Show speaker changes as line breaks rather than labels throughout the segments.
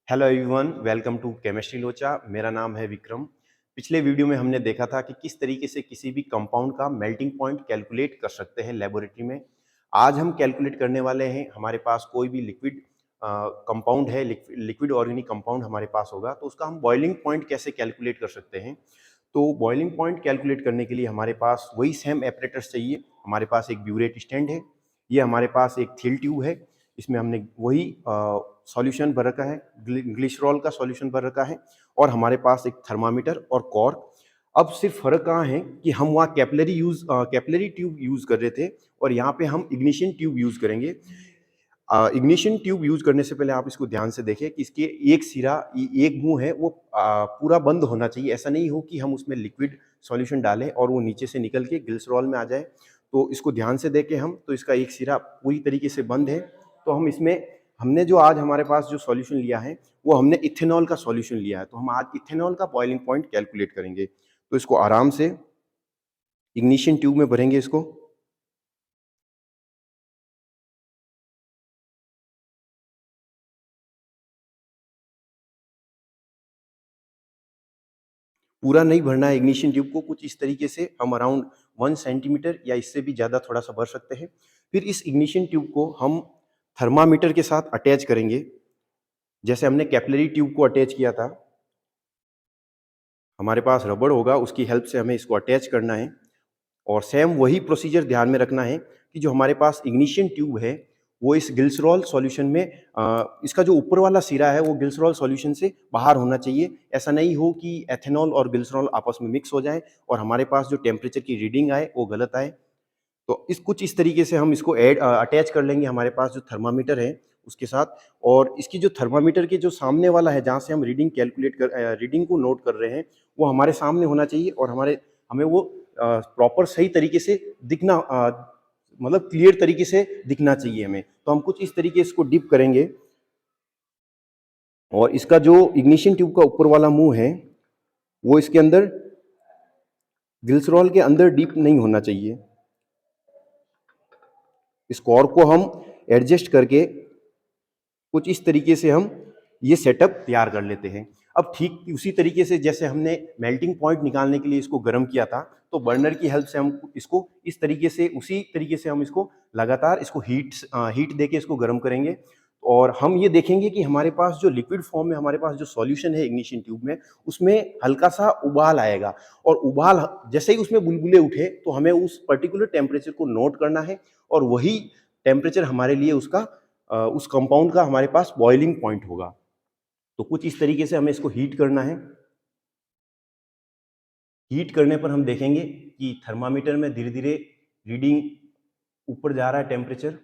Hello everyone, welcome to chemistry Locha. मेरा नाम है विक्रम। पिछले वीडियो में हमने देखा था कि किस तरीके से किसी भी कंपाउंड का मेल्टिंग पॉइंट कैलकुलेट कर सकते हैं लेबोरेटरी में। आज हम कैलकुलेट करने वाले हैं, हमारे पास कोई भी लिक्विड कंपाउंड है, लिक्विड ऑर्गेनिक कंपाउंड हमारे पास होगा तो उसका हम बॉइलिंग पॉइंट कैसे कैलकुलेट कर सकते हैं। तो बॉइलिंग पॉइंट कैलकुलेट करने के लिए हमारे पास वही सेम एपरेटस चाहिए। हमारे पास एक ब्यूरेट स्टैंड है, ये हमारे पास एक थिल ट्यूब है, इसमें हमने वही सॉल्यूशन भर रखा है, ग्लिसरॉल का सॉल्यूशन भर रखा है, और हमारे पास एक थर्मामीटर और कॉर्क। अब सिर्फ फर्क कहाँ है कि हम वहाँ कैपिलरी ट्यूब यूज कर रहे थे और यहाँ पे हम इग्निशन ट्यूब यूज करेंगे। इग्निशन ट्यूब यूज करने से पहले आप इसको ध्यान से देखें कि इसके एक सिरा, एक मुंह है वो पूरा बंद होना चाहिए। ऐसा नहीं हो कि हम उसमें लिक्विड सॉल्यूशन डालें और वो नीचे से निकल के ग्लिसरॉल में आ जाए। तो इसको ध्यान से देखें हम, तो इसका एक सिरा पूरी तरीके से बंद है। तो हम इसमें, हमने जो आज हमारे पास जो सॉल्यूशन लिया है वो हमने इथेनॉल का सॉल्यूशन लिया है। तो हम आज इथेनॉल का बॉइलिंग पॉइंट कैलकुलेट करेंगे। तो इसको आराम से इग्निशन ट्यूब में भरेंगे इसको। पूरा नहीं भरना है इग्निशन ट्यूब को, कुछ इस तरीके से हम अराउंड 1 सेंटीमीटर या इससे भी ज़्यादा थोड़ा सा भर सकते हैं। फिर इस इग्निशन ट्यूब को हम थर्मामीटर के साथ अटैच करेंगे, जैसे हमने कैपिलरी ट्यूब को अटैच किया था। हमारे पास रबड़ होगा, उसकी हेल्प से हमें इसको अटैच करना है। और सेम वही प्रोसीजर ध्यान में रखना है कि जो हमारे पास इग्निशन ट्यूब है वो इस ग्लिसरॉल सॉल्यूशन में, इसका जो ऊपर वाला सिरा है वो ग्लिसरॉल सॉल्यूशन से बाहर होना चाहिए। ऐसा नहीं हो कि एथेनॉल और ग्लिसरॉल आपस में मिक्स हो जाए और हमारे पास जो टेम्परेचर की रीडिंग आए वो गलत आए। तो इस तरीके से हम इसको अटैच कर लेंगे हमारे पास जो थर्मामीटर है उसके साथ। और इसकी जो थर्मामीटर के जो सामने वाला है, जहाँ से हम रीडिंग को नोट कर रहे हैं, वो हमारे सामने होना चाहिए और हमें वो प्रॉपर सही तरीके से दिखना, मतलब क्लियर तरीके से दिखना चाहिए हमें। तो हम कुछ इस तरीके से इसको डिप करेंगे और इसका जो इग्निशन ट्यूब का ऊपर वाला मुंह है वो इसके अंदर, ग्लिसरॉल के अंदर डीप नहीं होना चाहिए। इस कॉर्क को हम एडजस्ट करके कुछ इस तरीके से हम ये सेटअप तैयार कर लेते हैं। अब ठीक उसी तरीके से जैसे हमने मेल्टिंग पॉइंट निकालने के लिए इसको गर्म किया था, तो बर्नर की हेल्प से हम इसको इस तरीके से, उसी तरीके से हम इसको लगातार इसको हीट देके इसको गर्म करेंगे। और हम ये देखेंगे कि हमारे पास जो लिक्विड फॉर्म में हमारे पास जो सॉल्यूशन है इग्निशन ट्यूब में, उसमें हल्का सा उबाल आएगा। और उबाल जैसे ही उसमें बुलबुले उठे तो हमें उस पर्टिकुलर टेम्परेचर को नोट करना है और वही टेम्परेचर हमारे लिए उस कंपाउंड का हमारे पास बॉइलिंग पॉइंट होगा। तो कुछ इस तरीके से हमें इसको हीट करना है। हीट करने पर हम देखेंगे कि थर्मामीटर में धीरे धीरे रीडिंग ऊपर जा रहा है, टेम्परेचर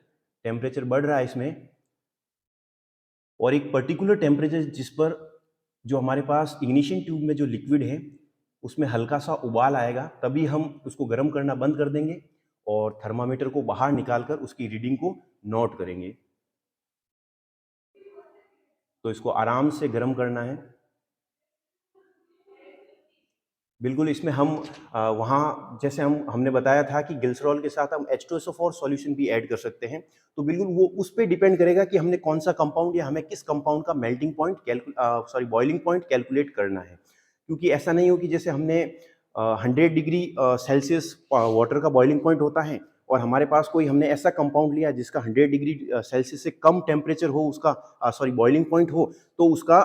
टेम्परेचर बढ़ रहा है इसमें। और एक पर्टिकुलर टेम्परेचर जिस पर जो हमारे पास इग्निशन ट्यूब में जो लिक्विड है उसमें हल्का सा उबाल आएगा, तभी हम उसको गर्म करना बंद कर देंगे और थर्मामीटर को बाहर निकालकर उसकी रीडिंग को नोट करेंगे। तो इसको आराम से गर्म करना है। बिल्कुल, इसमें हम वहाँ जैसे हमने बताया था कि ग्लिसरॉल के साथ हम H2SO4 सॉल्यूशन भी ऐड कर सकते हैं। तो बिल्कुल वो उस पे डिपेंड करेगा कि हमने कौन सा कंपाउंड या हमें किस कंपाउंड का melting point boiling point calculate करना है। क्योंकि ऐसा नहीं हो कि जैसे हमने 100 डिग्री सेल्सियस वाटर का बॉइलिंग पॉइंट होता है और हमारे पास कोई हमने ऐसा कंपाउंड लिया जिसका 100 डिग्री सेल्सियस से कम टेम्परेचर हो, उसका बॉइलिंग पॉइंट हो, तो उसका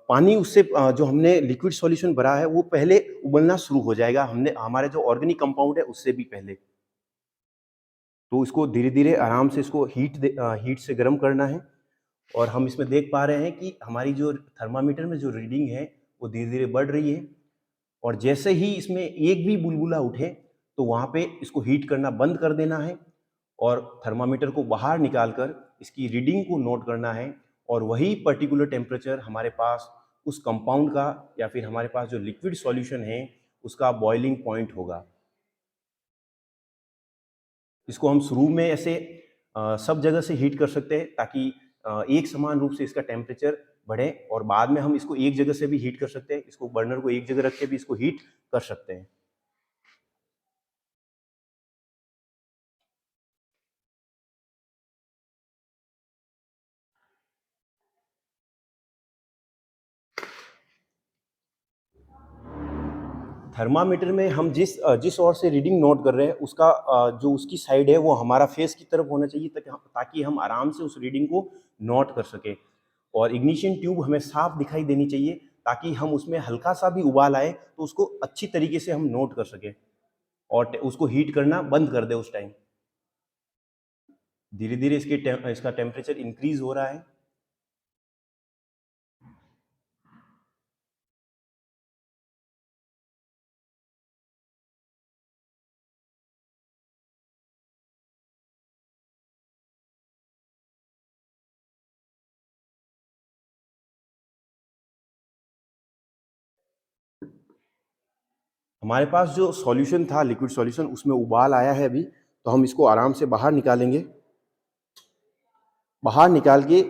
पानी उससे जो हमने लिक्विड सॉल्यूशन भरा है वो पहले उबलना शुरू हो जाएगा, हमने हमारे जो ऑर्गेनिक कंपाउंड है उससे भी पहले। तो इसको धीरे धीरे आराम से इसको हीट से गर्म करना है। और हम इसमें देख पा रहे हैं कि हमारी जो थर्मामीटर में जो रीडिंग है वो धीरे धीरे बढ़ रही है। और जैसे ही इसमें एक भी बुलबुला उठे तो वहाँ पे इसको हीट करना बंद कर देना है और थर्मामीटर को बाहर निकालकर इसकी रीडिंग को नोट करना है। और वही पर्टिकुलर टेम्परेचर हमारे पास उस कंपाउंड का या फिर हमारे पास जो लिक्विड सॉल्यूशन है उसका बॉइलिंग पॉइंट होगा। इसको हम शुरू में ऐसे सब जगह से हीट कर सकते हैं ताकि एक समान रूप से इसका टेम्परेचर बढ़े, और बाद में हम इसको एक जगह से भी हीट कर सकते हैं, इसको बर्नर को एक जगह रख के भी इसको हीट कर सकते हैं। थर्मामीटर में हम जिस ओर से रीडिंग नोट कर रहे हैं उसका जो उसकी साइड है वो हमारा फेस की तरफ होना चाहिए, ताकि हम आराम से उस रीडिंग को नोट कर सकें। और इग्निशन ट्यूब हमें साफ दिखाई देनी चाहिए, ताकि हम उसमें हल्का सा भी उबाल आए तो उसको अच्छी तरीके से हम नोट कर सकें और उसको हीट करना बंद कर दे उस टाइम। धीरे धीरे इसका टेम्परेचर इंक्रीज हो रहा है। हमारे पास जो सॉल्यूशन था, लिक्विड सॉल्यूशन, उसमें उबाल आया है अभी, तो हम इसको आराम से बाहर निकालेंगे। बाहर निकाल के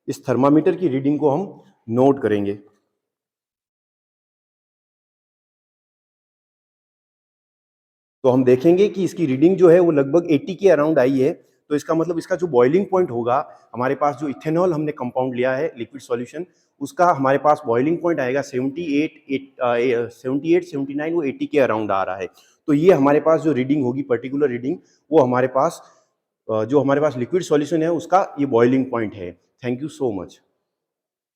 इस थर्मामीटर की रीडिंग को हम नोट करेंगे। तो हम देखेंगे कि इसकी रीडिंग जो है वो लगभग 80 के अराउंड आई है। तो इसका मतलब इसका जो बॉइलिंग पॉइंट होगा, हमारे पास जो इथेनॉल हमने कंपाउंड लिया है लिक्विड सॉल्यूशन, उसका हमारे पास बॉइलिंग पॉइंट आएगा 78, 79, वो 80 के अराउंड आ रहा है। तो ये हमारे पास जो रीडिंग होगी, पर्टिकुलर रीडिंग, वो हमारे पास जो हमारे पास लिक्विड सॉल्यूशन है उसका ये बॉइलिंग पॉइंट है। Thank you so much.